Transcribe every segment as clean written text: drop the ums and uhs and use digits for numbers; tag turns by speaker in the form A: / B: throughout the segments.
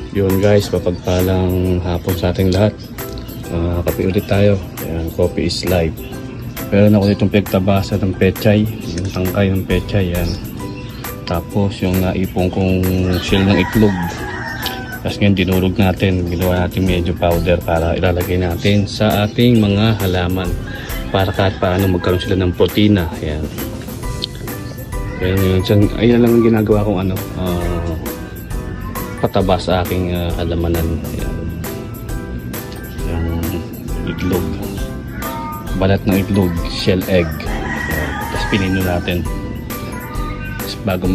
A: Yun guys, mapagpalang hapon sa ating lahat. Kape ulit tayo. Ayan, coffee is life. Meron ako itong pektabasa ng pechay, yung tangkay ng pechay. Yan. Tapos yung naipong kong shell ng itlog. Tapos ngayon dinurog natin, ginawa natin medyo powder para ilalagay natin sa ating mga halaman para kahit paano magkaroon sila ng protina. Ayan. Ayan lang ang ginagawa kong pataba sa aking halamanan. Ayan. Yung itlog, balat ng itlog, shell egg. Ayan. Tapos pinino natin. Tapos bago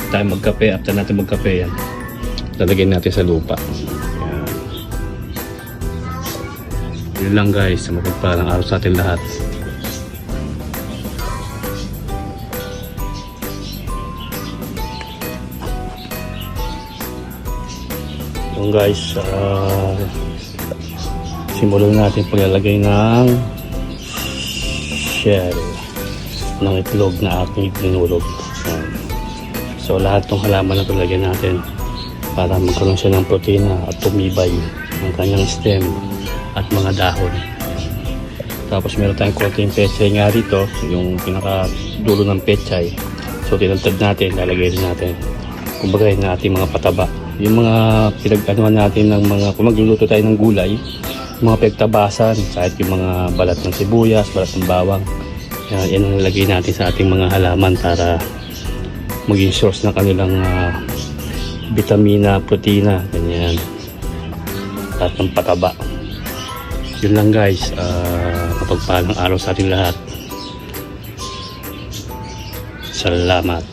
A: tayo magkape, after natin magkape yan, lalagyan natin sa lupa. Ayan. Yun lang guys, mapagpalang araw sa ating lahat. Yun guys, simulan natin paglalagay ng shell ng itlog na ating dinurog. So lahat ng halaman na lagyan natin para magkaroon siya ng protina at tumibay ang kanyang stem at mga dahon. Tapos meron tayong konting pechay nga dito, yung pinaka dulo ng pechay. So tinaltad natin, lalagay din natin kumbaga na ating mga pataba. Yung mga pinag-anuhan natin ng mga, kung magluluto tayo ng gulay, mga pektabasan, kahit yung mga balat ng sibuyas, balat ng bawang, yan ang nalagay natin sa ating mga halaman para maging source ng kanilang vitamina, protina, ganyan, at ng pataba. Yun lang guys, mapagpalang araw sa ating lahat. Salamat.